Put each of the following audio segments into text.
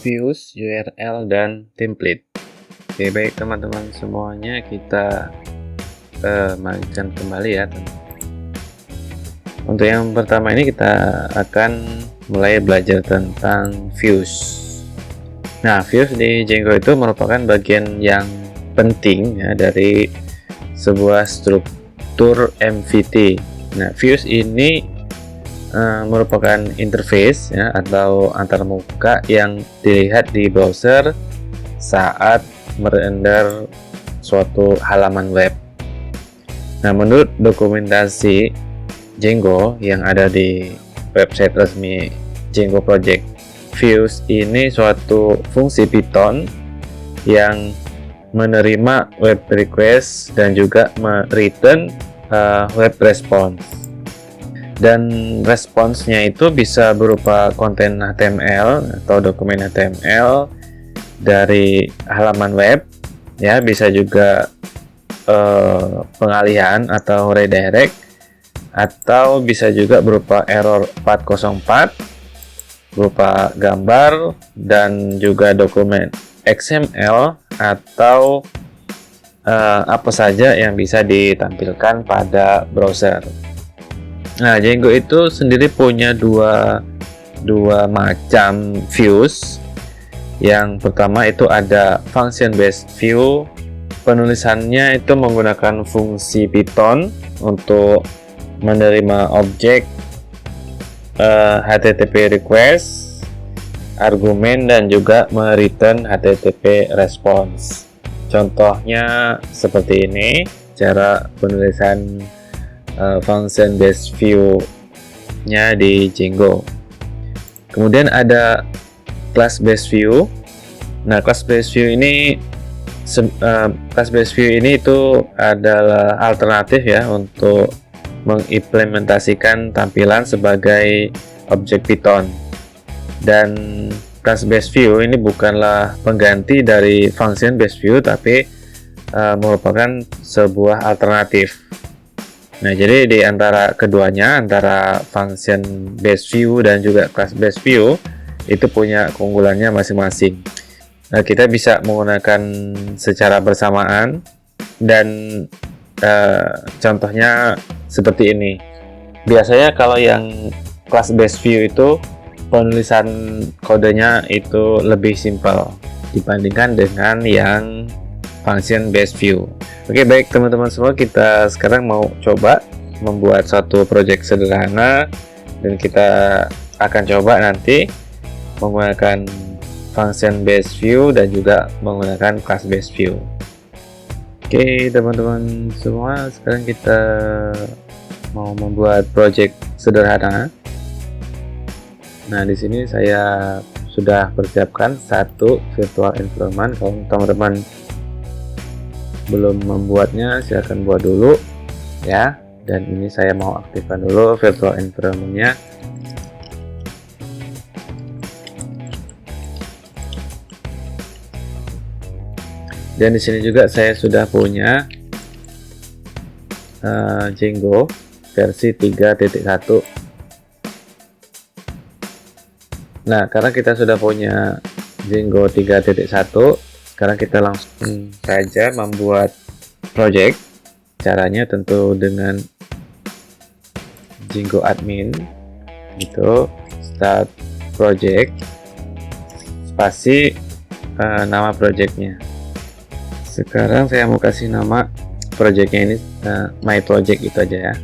views, URL, dan template. Oke, baik teman-teman semuanya, kita lanjutkan kembali ya. Untuk yang pertama ini kita akan mulai belajar tentang views. Nah, views di Django itu merupakan bagian yang penting ya dari sebuah struktur MVT. Nah, views ini merupakan interface ya, atau antarmuka yang dilihat di browser saat merender suatu halaman web. Nah, menurut dokumentasi Django yang ada di website resmi Django Project, views ini suatu fungsi Python yang menerima web request dan juga return web response. Dan responsnya itu bisa berupa konten HTML atau dokumen HTML dari halaman web ya, bisa juga pengalihan atau redirect, atau bisa juga berupa error 404 berupa gambar, dan juga dokumen XML atau apa saja yang bisa ditampilkan pada browser. Nah, Django itu sendiri punya dua macam views. Yang pertama itu ada function based view. Penulisannya itu menggunakan fungsi Python untuk menerima objek HTTP request, argumen, dan juga mereturn HTTP response. Contohnya seperti ini cara penulisan function based view nya di Django. Kemudian ada class based view. Nah, class based view ini itu adalah alternatif ya untuk mengimplementasikan tampilan sebagai objek Python. Dan class based view ini bukanlah pengganti dari function based view, tapi merupakan sebuah alternatif. Nah, jadi di antara keduanya, antara function based view dan juga class based view, itu punya keunggulannya masing-masing. Nah, kita bisa menggunakan secara bersamaan, dan contohnya seperti ini. Biasanya kalau yang class based view itu penulisan kodenya itu lebih simpel dibandingkan dengan yang function based view. Oke, baik teman-teman semua, kita sekarang mau coba membuat satu project sederhana, dan kita akan coba nanti menggunakan function based view dan juga menggunakan class based view. Oke teman-teman semua, sekarang kita mau membuat project sederhana. Nah, di sini saya sudah persiapkan satu virtual environment. Kalau teman-teman belum membuatnya, silahkan buat dulu ya. Dan ini saya mau aktifkan dulu virtual environment-nya. Dan di sini juga saya sudah punya Django versi 3.1. Nah, karena kita sudah punya Django 3.1, sekarang kita langsung saja membuat project. Caranya tentu dengan Django admin gitu, start project, spasi nama projectnya. Sekarang saya mau kasih nama projectnya ini my project, itu aja ya.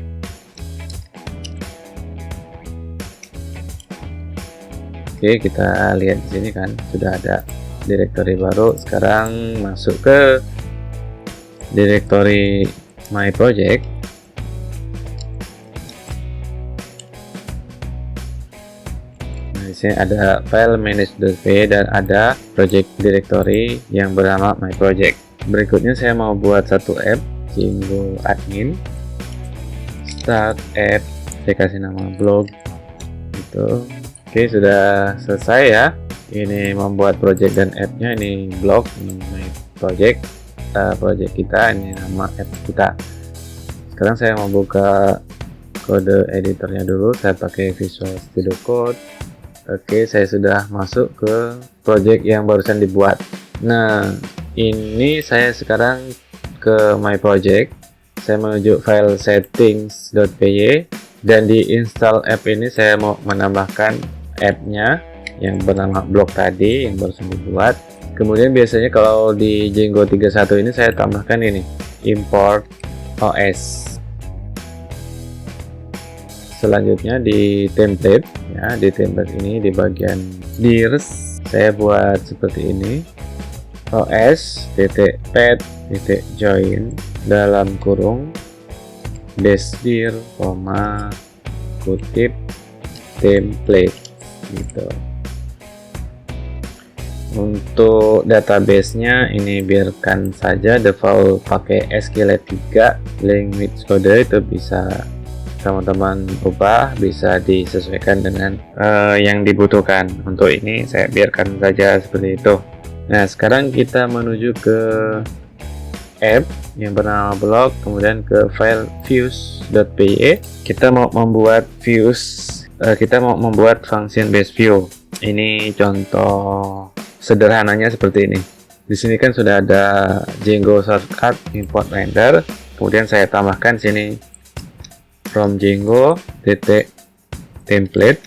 Oke, kita lihat di sini kan sudah ada directory baru. Sekarang masuk ke directory my project. Nah, di sini ada file manage.py dan ada project directory yang bernama my project. Berikutnya saya mau buat satu app Django admin, start app, saya kasih nama blog gitu. Oke, sudah selesai ya. Ini membuat project dan app-nya, ini blog, ini my project, project kita, ini nama app kita. Sekarang saya mau buka kode editornya dulu. Saya pakai Visual Studio Code. Oke, saya sudah masuk ke project yang barusan dibuat. Nah, ini saya sekarang ke my project. Saya menuju file settings.py, dan di install app ini saya mau menambahkan app-nya yang bernama blog tadi yang barusan dibuat. Kemudian biasanya kalau di Django 31 ini saya tambahkan ini, import OS. Selanjutnya di template, ya, di template ini di bagian dirs saya buat seperti ini, os.pet.join dalam kurung -dir, kutip template gitu. Untuk database-nya ini biarkan saja default pakai SQLite 3. Language code itu bisa teman-teman ubah, bisa disesuaikan dengan yang dibutuhkan. Untuk ini saya biarkan saja seperti itu. Nah, sekarang kita menuju ke app yang bernama blog, kemudian ke file views.py. Kita mau membuat views, kita mau membuat function base view. Ini contoh sederhananya seperti ini. Di sini kan sudah ada Django shortcut import render, kemudian saya tambahkan sini from Django template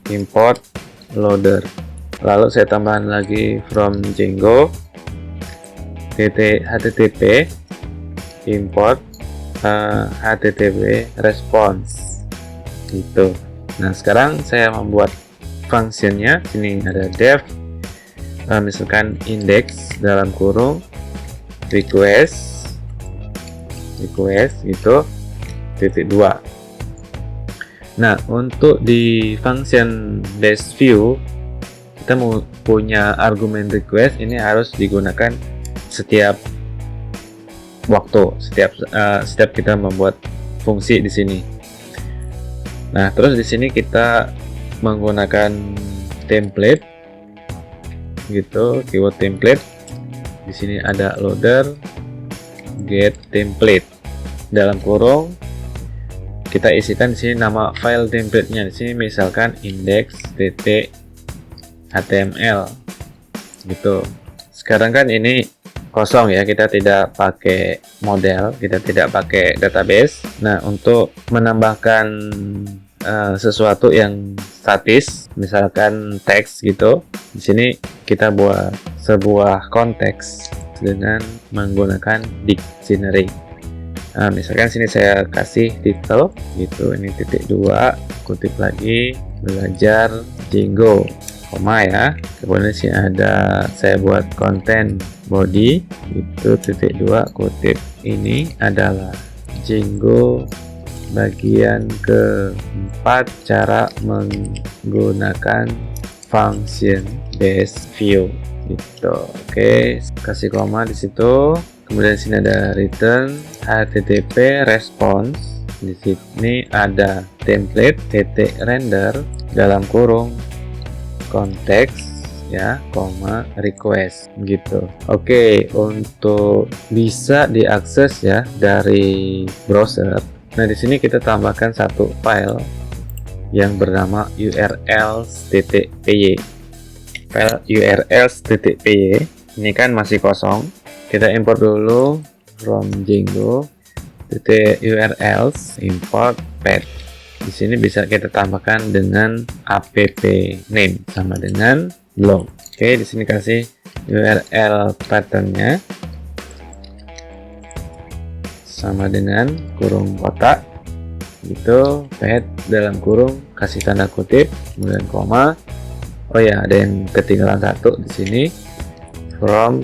import loader, lalu saya tambahkan lagi from Django http import http response gitu. Nah, sekarang saya membuat functionnya. Sini ada def, misalkan index dalam kurung request gitu .2. Nah, untuk di function base view kita mau punya argumen request, ini harus digunakan setiap waktu, setiap kita membuat fungsi di sini. Nah, terus di sini kita menggunakan template gitu, keyword template. Di sini ada loader get template dalam kurung, kita isikan di sini nama file template-nya. Di sini misalkan index.html gitu. Sekarang kan ini kosong ya, kita tidak pakai model, kita tidak pakai database. Nah, untuk menambahkan sesuatu yang statis, misalkan teks gitu, di sini kita buat sebuah konteks dengan menggunakan dictionary. Nah, misalkan sini saya kasih title gitu, ini .2, kutip lagi belajar Django, koma ya. Kemudian sini ada saya buat konten body itu .2, kutip ini adalah Django bagian keempat, cara menggunakan function base view gitu. Oke, kasih koma di situ. Kemudian sini ada return http response. Di sini ada template render dalam kurung konteks ya, koma request gitu. Oke, untuk bisa diakses ya dari browser. Nah, di sini kita tambahkan satu file yang bernama urls.py. File urls.py ini kan masih kosong. Kita import dulu from Django urls import pet. Di sini bisa kita tambahkan dengan app name sama dengan blog. Oke, di sini kasih URL patternnya sama dengan kurung kotak gitu, pet dalam kurung kasih tanda kutip, kemudian koma. Oh ya, ada yang ketinggalan satu di sini, from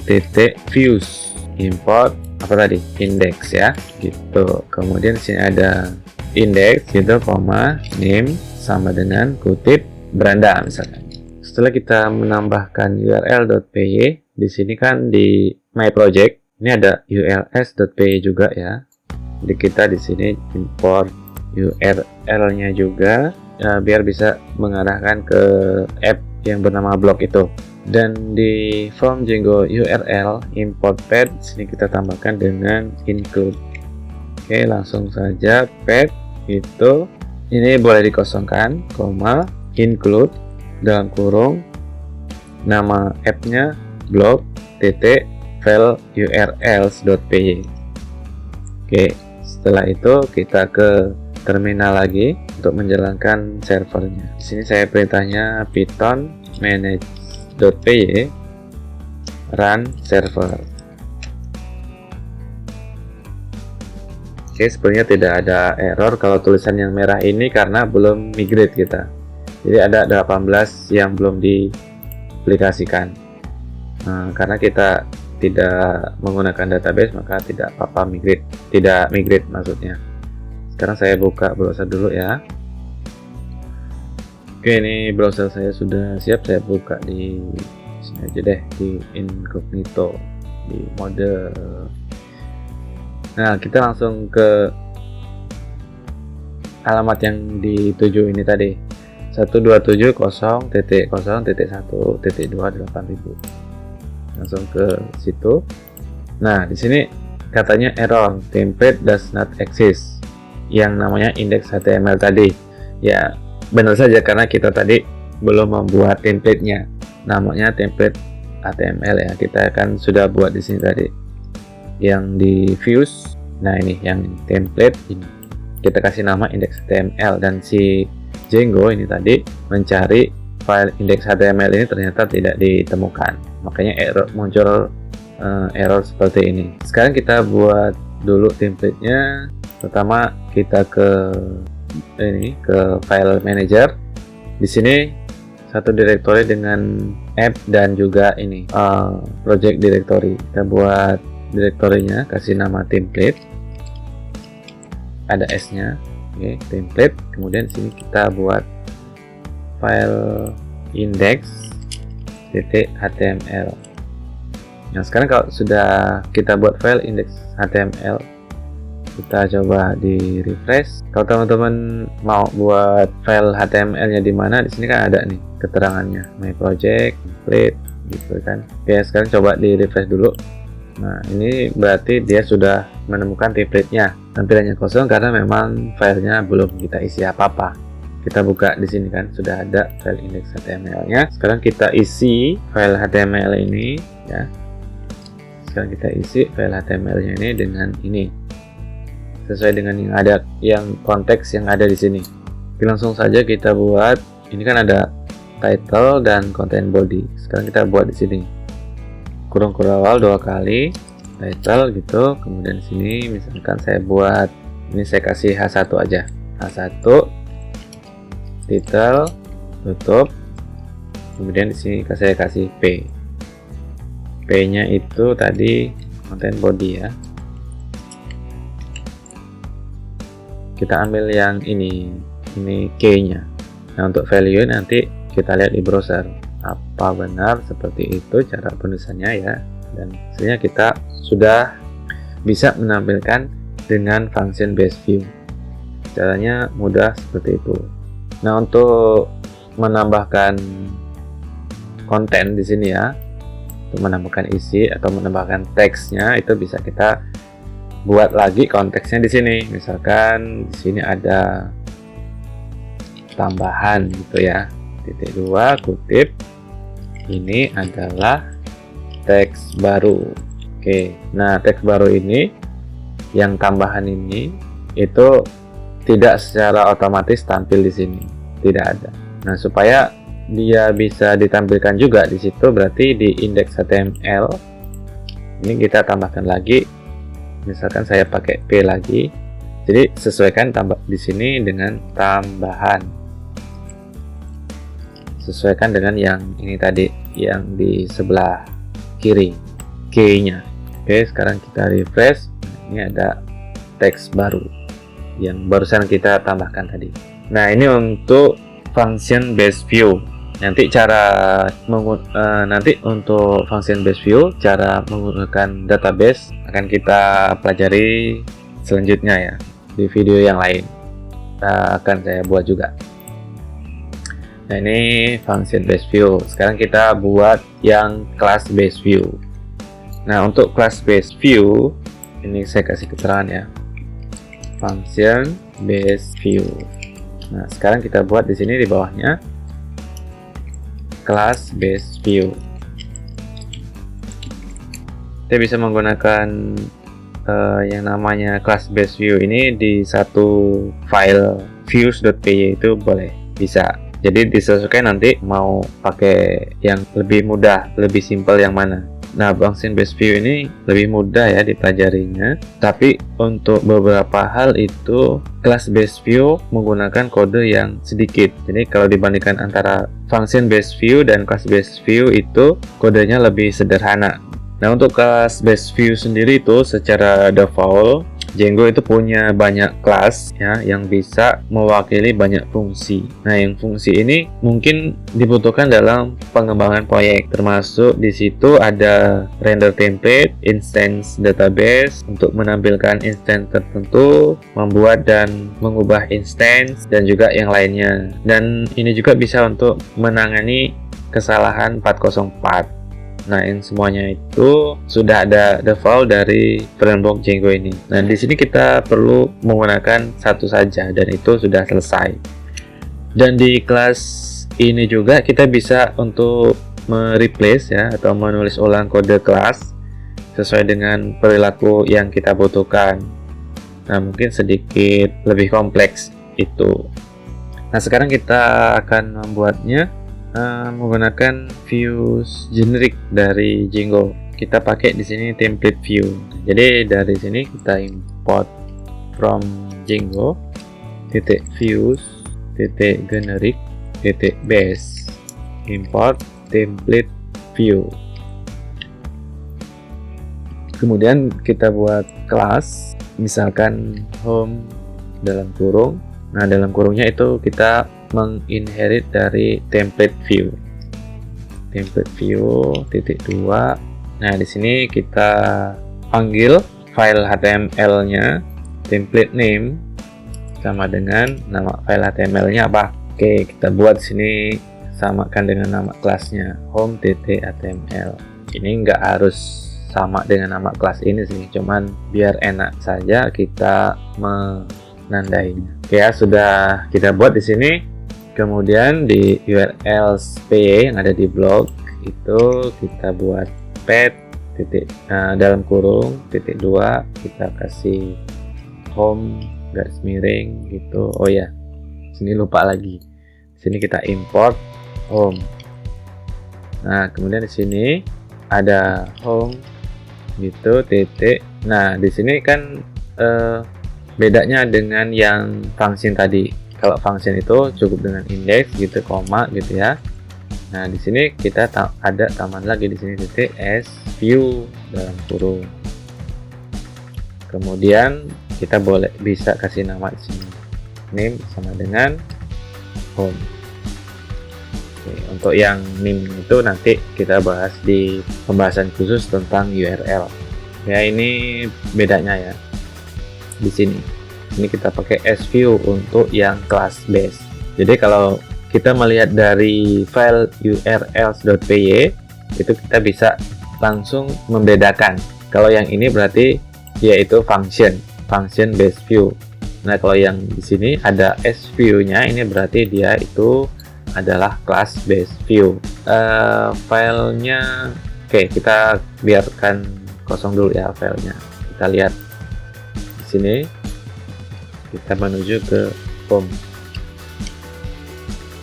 views import apa tadi, index ya gitu. Kemudian di sini ada index gitu, koma name sama dengan kutip beranda misalkan. Setelah kita menambahkan url.py, di sini kan di my project ini ada urls.py juga ya. Jadi kita di sini import URL-nya juga ya, biar bisa mengarahkan ke app yang bernama blog itu. Dan di from Django URL import pet, sini kita tambahkan dengan include. Oke, langsung saja pet itu ini boleh dikosongkan, koma. include dalam kurung nama app-nya blog file urls.py. Oke, setelah itu kita ke terminal lagi untuk menjalankan servernya. Di sini saya perintahnya python manage.py run server. Oke, sebenarnya tidak ada error kalau tulisan yang merah ini karena belum migrate kita. Jadi ada 18 yang belum diaplikasikan. Karena kita tidak menggunakan database maka tidak apa-apa tidak migrate maksudnya. Sekarang saya buka browser dulu ya. Oke, ini browser saya sudah siap, saya buka di sini aja deh, di incognito, di mode. Nah, kita langsung ke alamat yang dituju ini tadi, 127.0.0.1.2.8000. Langsung ke situ. Nah, di sini katanya error template does not exist, yang namanya index HTML tadi. Ya, benar saja karena kita tadi belum membuat template-nya. Namanya template HTML ya. Kita kan sudah buat di sini tadi. Yang di views. Nah, ini yang template ini. Kita kasih nama index HTML dan si Django ini tadi mencari file index HTML ini ternyata tidak ditemukan. Makanya muncul error seperti ini. Sekarang kita buat dulu template-nya. Pertama kita ke file manager. Di sini satu directory dengan app dan juga ini project directory. Kita buat directory-nya, kasih nama template. Ada S-nya. Oke, template. Kemudian di sini kita buat file index.html. Nah, sekarang kalau sudah kita buat file index.html, kita coba di refresh. Kalau teman-teman mau buat file HTML-nya di mana, di sini kan ada nih keterangannya, my project, template, gitu kan. Oke, sekarang coba di refresh dulu. Nah, ini berarti dia sudah menemukan template-nya. Tampilannya kosong karena memang filenya belum kita isi apa-apa. Kita buka di sini kan sudah ada file index HTML-nya. Sekarang kita isi file HTML ini ya. Sekarang kita isi file HTML-nya ini dengan ini. Sesuai dengan yang konteks yang ada di sini. Langsung saja kita buat. Ini kan ada title dan content body. Sekarang kita buat di sini. Kurung awal 2 kali title gitu. Kemudian di sini misalkan saya buat ini, saya kasih H1 aja. H1 title, tutup. Kemudian di sini saya kasih P. P-nya itu tadi content body ya. Kita ambil yang ini key-nya. Nah, untuk value nanti kita lihat di browser. Apa benar seperti itu cara penulisannya ya. Dan sebenarnya kita sudah bisa menampilkan dengan function base view. Caranya mudah seperti itu. Nah, untuk menambahkan konten di sini ya, untuk menambahkan isi atau menambahkan teksnya itu bisa kita buat lagi konteksnya di sini. Misalkan di sini ada tambahan gitu ya. Titik 2 kutip. Ini adalah teks baru. Oke. Nah, teks baru ini yang tambahan ini itu tidak secara otomatis tampil di sini, tidak ada. Nah, supaya dia bisa ditampilkan juga di situ, berarti di index HTML ini kita tambahkan lagi. Misalkan saya pakai P lagi, jadi sesuaikan tambah di sini dengan tambahan, sesuaikan dengan yang ini tadi, yang di sebelah kiri, key-nya. Oke, sekarang kita refresh. Ini ada teks baru yang barusan kita tambahkan tadi. Nah, ini untuk function base view. Nanti untuk function base view, cara menggunakan database akan kita pelajari selanjutnya ya, di video yang lain akan saya buat juga. Nah, ini function base view. Sekarang kita buat yang class base view. Nah, untuk class base view ini saya kasih keterangan ya, function base view. Nah, sekarang kita buat di sini di bawahnya class base view. Kita bisa menggunakan yang namanya class base view ini di satu file views.py itu boleh, bisa. Jadi disesuaikan nanti mau pakai yang lebih mudah, lebih simpel yang mana. Nah, function base view ini lebih mudah ya dipelajarinya, tapi untuk beberapa hal itu class base view menggunakan kode yang sedikit. Jadi kalau dibandingkan antara function base view dan class base view itu kodenya lebih sederhana. Nah, untuk class base view sendiri itu secara default Django itu punya banyak kelas ya yang bisa mewakili banyak fungsi. Nah, yang fungsi ini mungkin dibutuhkan dalam pengembangan proyek, termasuk di situ ada render template, instance database untuk menampilkan instance tertentu, membuat dan mengubah instance dan juga yang lainnya. Dan ini juga bisa untuk menangani kesalahan 404. Nah, yang semuanya itu sudah ada default dari framework Django ini. Nah, di sini kita perlu menggunakan satu saja dan itu sudah selesai. Dan di kelas ini juga kita bisa untuk mereplace ya atau menulis ulang kode kelas sesuai dengan perilaku yang kita butuhkan. Nah, mungkin sedikit lebih kompleks itu. Nah, sekarang kita akan membuatnya menggunakan views generic dari Django. Kita pakai di sini template view. Jadi dari sini kita import from Django views generic base, import template view. Kemudian kita buat kelas, misalkan home dalam kurung. Nah, dalam kurungnya itu kita menginherit dari template view titik 2. Nah, di sini kita panggil file HTML-nya template name sama dengan nama file HTML-nya apa. Oke, kita buat sini samakan dengan nama kelasnya home.html. Ini nggak harus sama dengan nama kelas ini sih, cuman biar enak saja kita menandainya. Oke ya, sudah kita buat di sini. Kemudian di URL py yang ada di blog itu kita buat pet dalam kurung titik 2, kita kasih home garis miring gitu. Oh ya, sini lupa lagi. Sini kita import home. Nah, kemudian di sini ada home gitu titik. Nah, di sini kan bedanya dengan yang function tadi. Kalau function itu cukup dengan index gitu, koma gitu ya. Nah, di sini kita ada tambahan lagi di sini titik s view dalam kurung. Kemudian kita bisa kasih nama di sini name sama dengan home. Oke, untuk yang name itu nanti kita bahas di pembahasan khusus tentang URL. Ya, ini bedanya ya di sini. Ini kita pakai sview untuk yang class base. Jadi kalau kita melihat dari file urls.py itu kita bisa langsung membedakan. Kalau yang ini berarti yaitu function base view. Nah, kalau yang di sini ada sview-nya, ini berarti dia itu adalah class base view. Filenya, oke, kita biarkan kosong dulu ya filenya. Kita lihat di sini. Kita menuju ke home.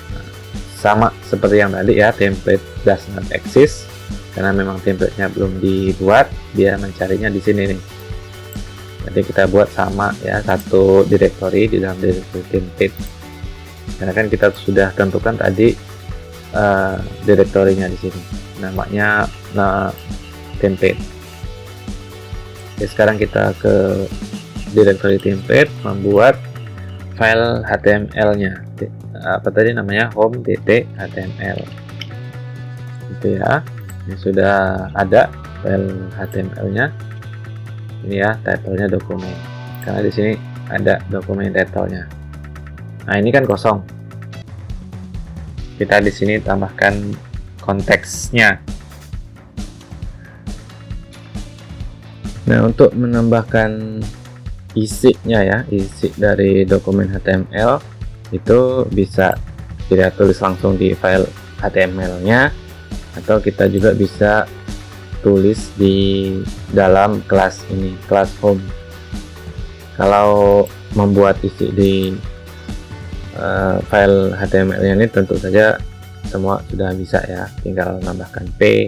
Nah, sama seperti yang tadi ya, template does not exist karena memang templatenya belum dibuat, dia mencarinya di sini nih. Jadi kita buat sama ya, satu directory di dalam directory template. Karena kan kita sudah tentukan tadi directory-nya di sini. Namanya template. Oke, sekarang kita ke directory template, membuat file HTML-nya. Apa tadi namanya? home.html. Gitu ya. Ini sudah ada file HTML-nya. Ini ya, title-nya dokumen. Karena di sini ada dokumen title-nya. Nah, ini kan kosong. Kita di sini tambahkan konteksnya. Nah, untuk menambahkan isinya ya, isi dari dokumen HTML itu bisa kita tulis langsung di file HTML-nya, atau kita juga bisa tulis di dalam kelas ini, kelas home. Kalau membuat isi di file HTML-nya ini tentu saja semua sudah bisa ya, tinggal nambahkan P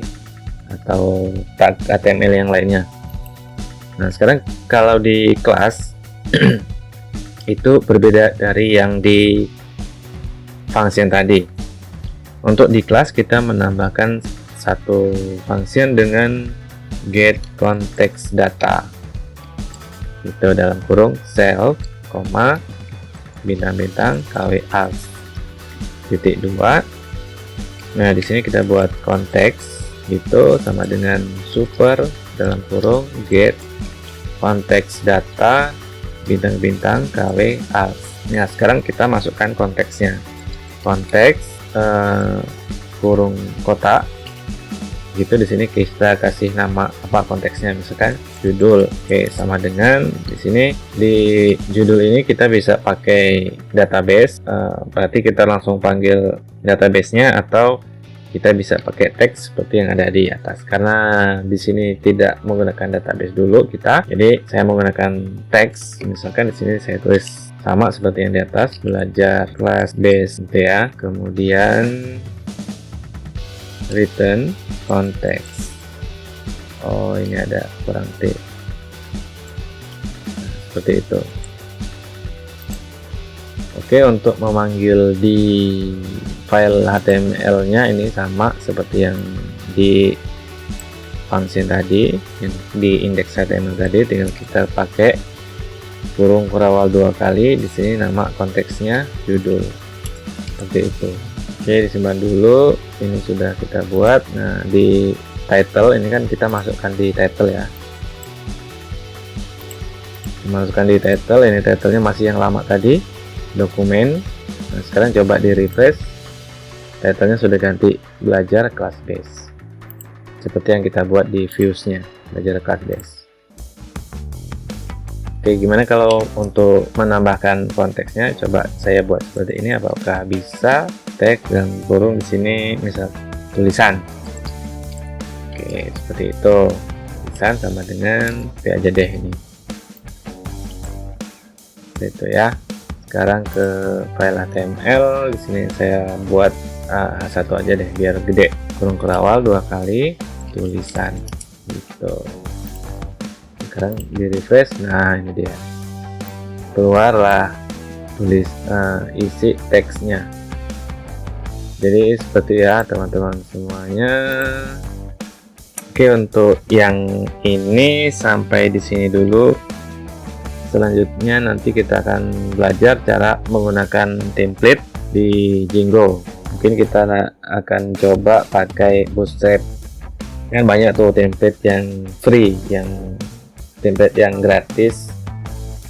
atau tag HTML yang lainnya. Nah, sekarang kalau di kelas itu berbeda dari yang di function tadi. Untuk di kelas kita menambahkan satu function dengan get context data. Itu dalam kurung self, bintang-bintang kw als titik 2. Nah, di sini kita buat konteks itu sama dengan super dalam kurung get context data bintang-bintang kw als. Nah, sekarang kita masukkan konteksnya. Konteks kurung kotak gitu. Di sini kita kasih nama apa konteksnya, misalkan judul. Oke, sama dengan di sini di judul ini kita bisa pakai database, berarti kita langsung panggil database-nya, atau kita bisa pakai teks seperti yang ada di atas. Karena di sini tidak menggunakan database dulu kita, jadi saya menggunakan teks. Misalkan di sini saya tulis sama seperti yang di atas, belajar class base gitu ya, kemudian return context. Oh, ini ada kurang T. Nah, seperti itu. Oke, untuk memanggil di file HTML-nya ini sama seperti yang di function tadi, yang di index HTML tadi, tinggal kita pakai kurung kurawal 2 kali. Di sini nama konteksnya judul, seperti itu. Oke, disimpan dulu. Ini sudah kita buat. Nah, di title ini kan kita masukkan di title ya, masukkan di title. Ini titlenya masih yang lama tadi, dokumen. Nah, sekarang coba di refresh, titlenya sudah ganti belajar class base, seperti yang kita buat di views-nya, belajar class base. Oke, gimana kalau untuk menambahkan konteksnya? Coba saya buat seperti ini, apakah bisa? Tag dan kurung di sini misal tulisan. Oke, seperti itu. Tulisan sama dengan P aja deh ini. Seperti itu ya. Sekarang ke file HTML. Di sini saya buat satu aja deh biar gede. Kurung kurawal 2 kali, tulisan gitu. Sekarang di refresh. Nah, ini dia, keluarlah tulis isi teksnya. Jadi seperti ya teman-teman semuanya. Oke, untuk yang ini sampai di sini dulu. Selanjutnya nanti kita akan belajar cara menggunakan template di Django. Mungkin kita akan coba pakai Bootstrap. Kan banyak tuh template yang free, yang template yang gratis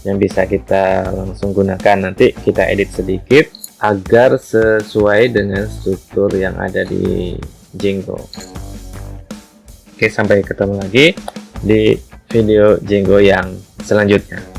yang bisa kita langsung gunakan. Nanti kita edit sedikit agar sesuai dengan struktur yang ada di Django. Oke, sampai ketemu lagi di video Django yang selanjutnya.